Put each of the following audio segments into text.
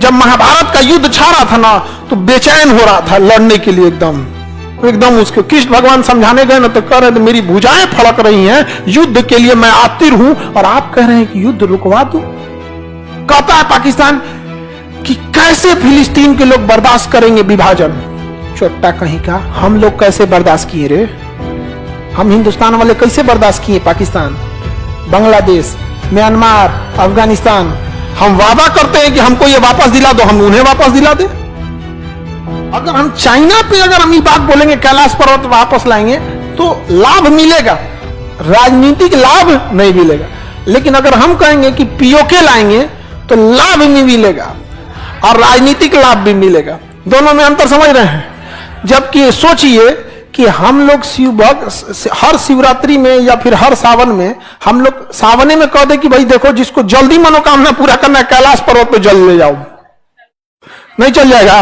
जब महाभारत का युद्ध छा रहा था ना, तो बेचैन हो रहा था लड़ने के लिए, एकदम उसको कृष्ण भगवान समझाने गए ना, तो कह रहे थे मेरी भुजाएं फड़क रही हैं, युद्ध के लिए मैं आतिर हूं, और आप कह रहे हैं कि युद्ध रुकवा दो। कहता है पाकिस्तान कि कैसे फिलिस्तीन के लोग बर्दाश्त करेंगे विभाजन। छोटा कहीं का, हम लोग कैसे बर्दाश्त किए रे? हम हिंदुस्तान वाले कैसे बर्दाश्त किए? पाकिस्तान, बांग्लादेश, म्यांमार, अफगानिस्तान, हम वादा करते हैं कि हमको ये वापस दिला दो, हम उन्हें वापस दिला दे। अगर हम चाइना पे अगर हम ये बात बोलेंगे कैलाश पर्वत वापस लाएंगे तो लाभ मिलेगा, राजनीतिक लाभ नहीं मिलेगा। लेकिन अगर हम कहेंगे कि पीओके लाएंगे तो लाभ भी मिलेगा और राजनीतिक लाभ भी मिलेगा। दोनों में अंतर समझ रहे हैं? जबकि सोचिए कि हम लोग हर शिवरात्रि में या फिर हर सावन में हम लोग सावने में कह दे कि भाई देखो जिसको जल्दी मनोकामना पूरा करना है कैलाश पर्वत पे जल ले जाओ, नहीं चल जाएगा।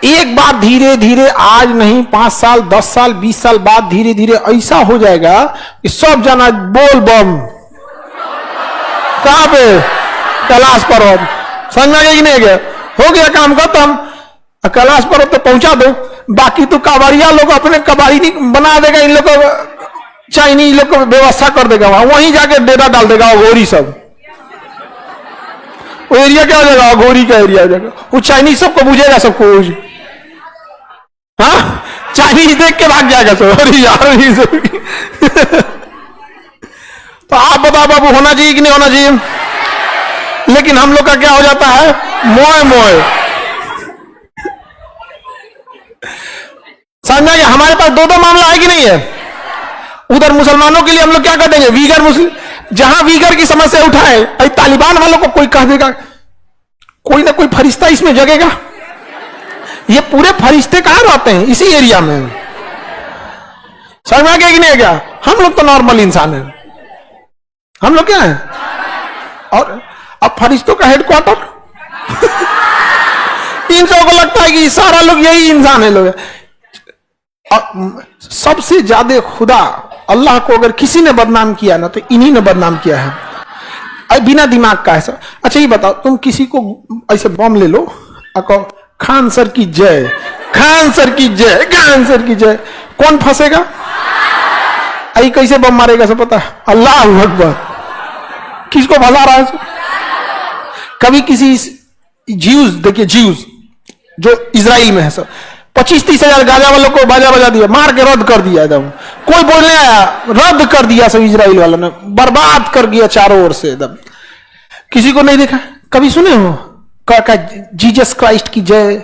एक बात धीरे धीरे, आज नहीं 5 साल 10 साल 20 साल बाद धीरे धीरे ऐसा हो जाएगा कि सब जना बोल बम। कहां पे? कैलाश पर्वत। समझ में कि नहीं गया? हो गया काम खत्म। कैलाश पर्वत तो पहुंचा दो, बाकी तो कबाड़िया लोग अपने कबाड़ी बना देगा, इन लोग को चाइनीज लोग को व्यवस्था कर देगा, वहीं जाके डेरा डाल देगा गोरी सब। वो एरिया क्या हो जाएगा? गोरी का एरिया हो जाएगा। वो चाइनीज सबको बुझेगा सब कुछ। हाँ, चाइनीज देख के भाग जाएगा सब। अरे यार तो आप बताओ बाबू, होना चाहिए कि नहीं होना चाहिए? लेकिन हम लोग का क्या हो जाता है? मोए मोए। समझना कि हमारे पास दो मामला है कि नहीं है? उधर मुसलमानों के लिए हम लोग क्या कर देंगे? वीगर मुस्लिम, जहां वीगर की समस्या उठाए, तालिबान वालों को कोई कह देगा, कोई ना कोई फरिश्ता इसमें जगेगा। ये पूरे फरिश्ते कहां रहते हैं? इसी एरिया में। समझ में आ गया कि नहीं गया? हम लोग तो नॉर्मल इंसान हैं। हम लोग क्या है? और अब फरिश्तों का हेडक्वार्टर इन सबको लगता है कि सारा लोग यही इंसान है लोग। सबसे ज्यादा खुदा अल्लाह को अगर किसी ने बदनाम किया ना तो इन्हीं ने बदनाम किया है, बिना दिमाग का ऐसा। अच्छा ये बताओ, तुम किसी को ऐसे बम ले लो, खान सर की जय, खान सर की जय, खान सर की जय, कौन फंसेगा? आई कैसे बम मारेगा सब पता है? अल्लाह अकबर। किसको फंसा रहा है? कभी किसी ज्यूज, देखिए ज्यूज जो इजराइल में है, सब 25-30 हजार गाजा वालों को बाजा बजा दिया, मार के रद्द कर दिया एकदम। कोई बोलने आया, रद्द कर दिया सब इजराइल वालों ने, बर्बाद कर दिया चारों ओर से एकदम। किसी को नहीं देखा? कभी सुने हो का जीसस क्राइस्ट की जय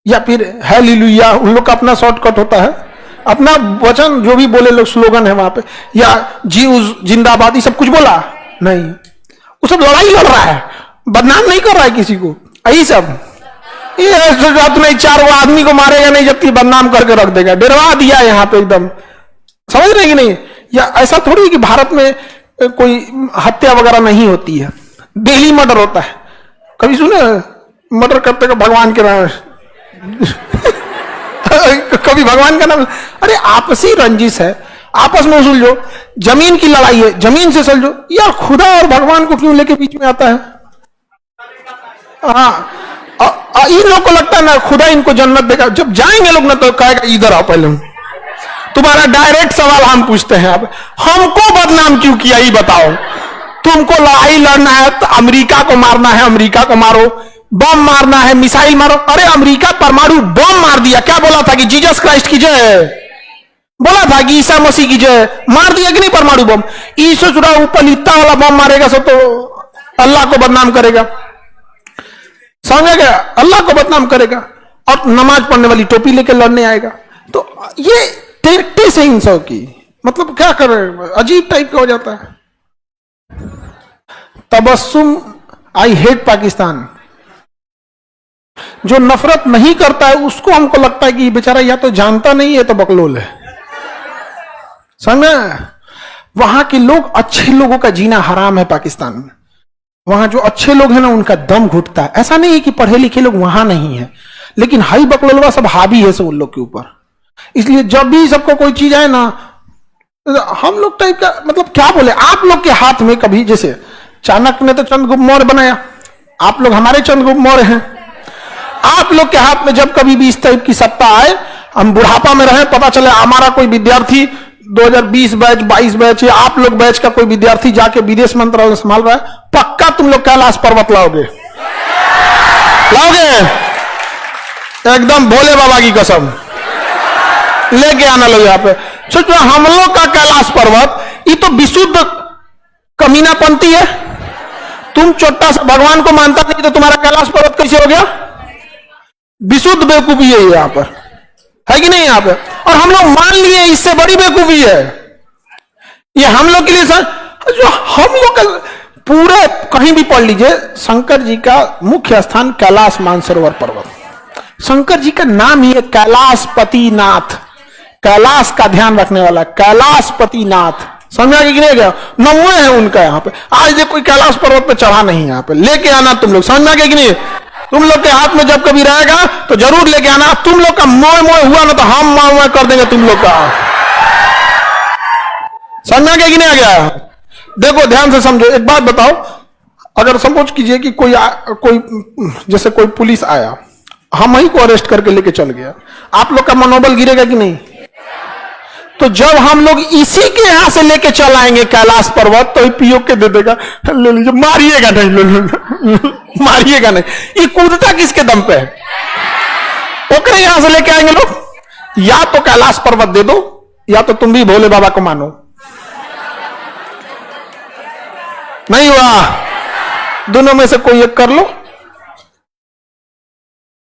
या फिर हालेलुया? उन लोग का अपना शॉर्टकट होता है, अपना वचन जो भी बोले लोग स्लोगन है वहां पे, या जीव जिंदाबाद, ये सब कुछ बोला नहीं। वो सब लड़ाई लड़ रहा है, बदनाम नहीं कर रहा है किसी को। यही सब ये नहीं, 4 आदमी को मारेगा नहीं जबकि बदनाम करके रख देगा, डरवा दिया यहाँ पे एकदम। समझ रहे कि नहीं? या ऐसा थोड़ी कि भारत में कोई हत्या वगैरह नहीं होती है, डेली मर्डर होता है। कभी सुने मर्डर करते का भगवान के नाम कभी भगवान का नाम? अरे आपसी रंजिश है, आपस में सुलझो। जमीन की लड़ाई है, जमीन से सुलझो। यार खुदा और भगवान को क्यों लेके बीच में आता है? हाँ, इन लोग को लगता है ना खुदा इनको जन्नत देगा। जब जाएंगे लोग ना तो कहेगा इधर आओ पहले। तुम्हारा डायरेक्ट सवाल हम पूछते हैं, अब हमको बदनाम क्यों किया ये बताओ। तुमको लड़ाई लड़ना है तो अमेरिका को मारना है, अमेरिका को मारो। बम मारना है, मिसाइल मारो। अरे अमेरिका परमाणु बम मार दिया, क्या बोला था कि जीसस क्राइस्ट की जय, बोला था कि ईसा मसीह की जय, मार दिया कि नहीं परमाणु बम? ईसा चुरा ऊपर लिट्टा वाला बम मारेगा सब तो अल्लाह को बदनाम करेगा। समझ गया? अल्लाह को बदनाम करेगा और नमाज पढ़ने वाली टोपी लेकर लड़ने आएगा। तो ये टेक्टिक्स है इन सब की। मतलब क्या कर रहे हैं, अजीब टाइप का हो जाता है। Tabassum, I hate Pakistan. जो नफरत नहीं करता है उसको हमको लगता है कि बेचारा या तो जानता नहीं है तो बकलोल है। समझ? वहां के लोग, अच्छे लोगों का जीना हराम है पाकिस्तान में। वहां जो अच्छे लोग हैं ना उनका दम घुटता है। ऐसा नहीं है कि पढ़े लिखे लोग वहां नहीं है, लेकिन हाई बकलोलवा सब हावी है सब उन लोग के ऊपर। इसलिए जब भी सबको कोई चीज आए ना, हम लोग टाइप का, मतलब क्या बोले, आप लोग के हाथ में कभी, जैसे चाणक्य ने तो चंद्रगुप्त मौर्य बनाया, आप लोग हमारे चंद्रगुप्त मौर्य हैं। आप लोग के हाथ में जब कभी भी इस टाइप की सत्ता आए, हम बुढ़ापा में रहे, पता चले हमारा कोई विद्यार्थी 2020 बैच 22 बैच या आप लोग बैच का कोई विद्यार्थी जाके विदेश मंत्रालय संभाल रहा है, पक्का तुम लोग कैलाश पर्वत लाओगे, लाओगे? एकदम भोले बाबा की कसम लेके आना लोग यहाँ पे। सोचो हम लोग का कैलाश पर्वत ये तो विशुद्ध कमीनापंथी है। तुम छोटा सा भगवान को मानता नहीं तो तुम्हारा कैलाश पर्वत कैसे हो गया? विशुद्ध बेवकूफी है यहाँ पर, है कि नहीं यहाँ पे? और हम लोग मान लिए, इससे बड़ी बेवकूफी है ये हम लोग के लिए। जो हम लोग का पूरे कहीं भी पढ़ लीजिए, शंकर जी का मुख्य स्थान कैलाश मानसरोवर पर्वत। शंकर जी का नाम ही है कैलाशपतिनाथ, कैलाश का ध्यान रखने वाला, कैलाशपतिनाथ। समझा कि नहीं गया? नौवे है उनका यहाँ पे। आज देखो कोई कैलाश पर्वत पे चढ़ा नहीं, यहाँ पे लेके आना तुम लोग। समझा कि नहीं? तुम लोग के हाथ में जब कभी रहेगा तो जरूर लेके आना। तुम लोग का मोय मोय हुआ ना तो हम मोय मोय कर देंगे तुम लोग का। समझा कि नहीं आ गया? देखो ध्यान से समझो, एक बात बताओ, अगर सपोज कीजिए कि कोई जैसे कोई पुलिस आया, हम ही को अरेस्ट करके लेके चल गया, आप लोग का मनोबल गिरेगा कि नहीं? तो जब हम लोग इसी के यहां से लेके चल आएंगे कैलाश पर्वत, तो पीओ के दे देगा, ले लीजिए, मारिएगा नहीं, मारिएगा नहीं। ये कूदता किसके दम पे है? ओकरे यहां से लेके आएंगे लोग। या तो कैलाश पर्वत दे दो, या तो तुम भी भोले बाबा को मानो। नहीं हुआ, दोनों में से कोई एक कर लो,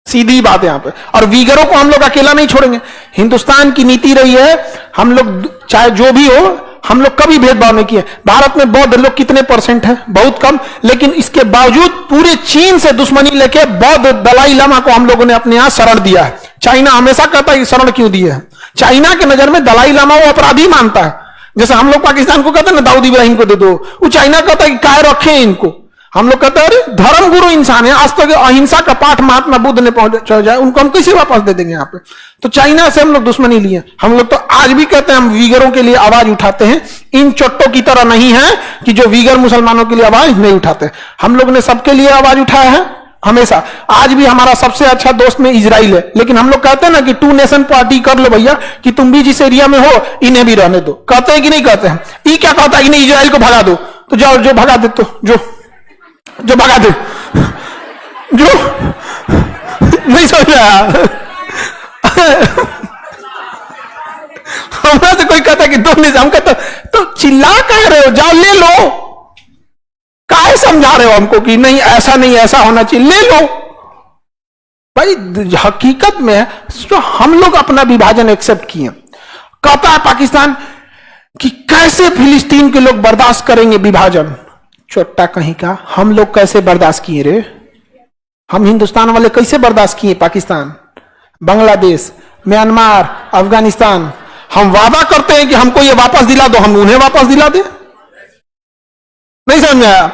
सीधी बात है यहां पे। और वीगरों को हम लोग अकेला नहीं छोड़ेंगे। हिंदुस्तान की नीति रही है, हम लोग चाहे जो भी हो, हम लोग कभी भेदभाव नहीं किए। भारत में बौद्ध लोग कितने परसेंट हैं? बहुत कम। लेकिन इसके बावजूद पूरे चीन से दुश्मनी लेके बौद्ध दलाई लामा को हम लोगों ने अपने यहां शरण दिया है। चाइना हमेशा कहता है शरण क्यों दिए है? चाइना के नजर में दलाई लामा वो अपराधी मानता है। जैसे हम लोग पाकिस्तान को कहते हैं ना दाऊद इब्राहिम को दे दो, वो चाइना कहता है कि काय रखे इनको। हम लोग कहते हैं अरे धर्म गुरु इंसान है, आज तक अहिंसा का पाठ महात्मा बुद्ध ने पहुंचा जाए, उनको हम कैसे वापस दे देंगे यहाँ पे? तो चाइना से हम लोग दुश्मनी लिए। हम लोग तो आज भी कहते हैं हम वीगरों के लिए आवाज उठाते हैं। इन चोट्टों की तरह नहीं है कि जो वीगर मुसलमानों के लिए आवाज नहीं उठाते। हम लोग ने सबके लिए आवाज उठाया है हमेशा। आज भी हमारा सबसे अच्छा दोस्त में इजराइल है, लेकिन हम लोग कहते हैं ना कि 2 नेशन पार्टी कर लो भैया, कि तुम भी जिस एरिया में हो इन्हें भी रहने दो। कहते हैं कि नहीं कहते हैं? ये क्या कहता है कि नहीं इजराइल को भगा दो, तो जाओ, जो भगा दे तो जो भगा दे, जो नहीं समझ आया। हमरा से कोई कहता कि 2 निजाम कहता, तो चिल्ला कह रहे हो, जाओ ले लो। काहे समझा रहे हो हमको कि नहीं ऐसा नहीं ऐसा होना चाहिए? ले लो भाई। हकीकत में जो हम लोग अपना विभाजन एक्सेप्ट किए, कहता है पाकिस्तान कि कैसे फिलिस्तीन के लोग बर्दाश्त करेंगे विभाजन। छोटा कहीं का, हम लोग कैसे बर्दाश्त किए रे? हम हिंदुस्तान वाले कैसे बर्दाश्त किए? पाकिस्तान, बांग्लादेश, म्यांमार, अफगानिस्तान, हम वादा करते हैं कि हमको ये वापस दिला दो, हम उन्हें वापस दिला दे। नहीं समझ में आया?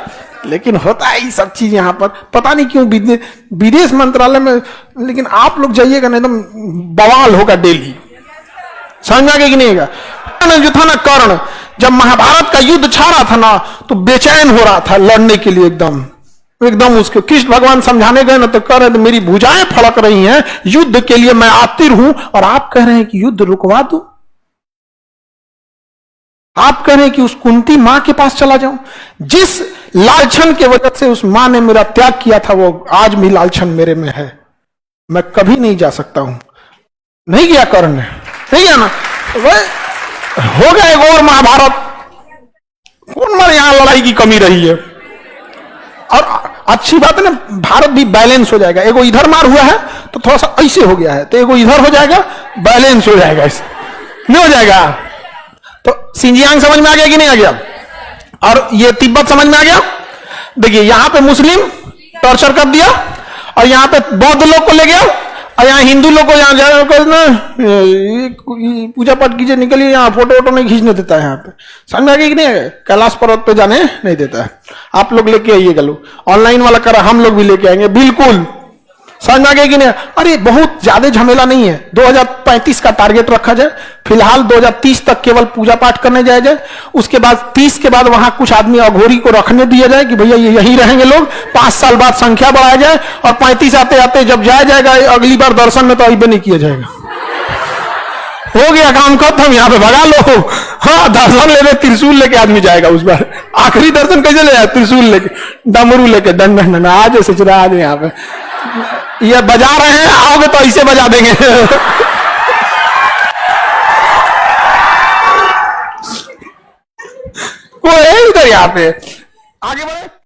लेकिन होता है ये सब चीज यहां पर, पता नहीं क्यों विदेश मंत्रालय में। लेकिन आप लोग जाइएगा ना, एकदम बवाल होगा डेली। समझ में आ गया कि नहीं? जो था ना कर्ण, जब महाभारत का युद्ध छा रहा था ना, तो बेचैन हो रहा था लड़ने के लिए। एकदम उसके कृष्ण भगवान समझाने गए ना, तो कह रहे थे मेरी भुजाएं फड़क रही हैं, युद्ध के लिए मैं आतिर हूं, और आप कह रहे हैं कि युद्ध रुकवा दो। आप कह रहे हैं कि उस कुंती मां के पास चला जाऊं। जिस लालछन के वजह से उस मां ने मेरा त्याग किया था, वो आज भी लालछन मेरे में है। मैं कभी नहीं जा सकता हूं। नहीं गया कर्ण ने, नहीं गया ना। हो गया एक और महाभारत। कौन मारे यहां लड़ाई की कमी रही है? और अच्छी बात है ना, भारत भी बैलेंस हो जाएगा। एगो इधर मार हुआ है तो थोड़ा सा ऐसे हो गया है, तो एगो इधर हो जाएगा, बैलेंस हो जाएगा। ऐसे नहीं हो जाएगा? तो सिंजियांग समझ में आ गया कि नहीं आ गया? और ये तिब्बत समझ में आ गया? देखिए यहां पे मुस्लिम टॉर्चर कर दिया, और यहां पे बौद्ध लोग को ले गया, और यहाँ हिंदू लोग को यहाँ जाकर पूजा पाठ कीजिए, निकलिए, यहाँ फोटो वोटो नहीं खींचने देता है। यहाँ पे समझ में आ गया कि नहीं? कैलाश पर्वत पे जाने नहीं देता है। आप लोग लेके आइएगा, लोग ऑनलाइन वाला करा, हम लोग भी लेके आएंगे, बिल्कुल समझ में आ गया कि नहीं? अरे बहुत ज्यादा झमेला नहीं है, 2035 का टारगेट रखा जाए, फिलहाल 2030 तक केवल पूजा पाठ करने जाया जाए, उसके बाद 30 के बाद वहां कुछ आदमी अघोरी को रखने दिया जाए कि भैया ये यहीं रहेंगे लोग, 5 साल बाद संख्या बढ़ाया जाए, और 35 आते आते जब जाया जाएगा अगली बार दर्शन में तो अभी नहीं किया जाएगा। हो गया काम खत्म, यहाँ पे भगा लो। हाँ, दर्शन लेने त्रिशूल लेके आदमी जाएगा उस बार। आखिरी दर्शन कैसे ले जाए? त्रिशूल लेके, डमरू लेके, दंड आज सचरा आज यहाँ पे ये बजा रहे हैं, आओगे तो ऐसे बजा देंगे। वो है इधर यहाँ पे, आगे बढ़े।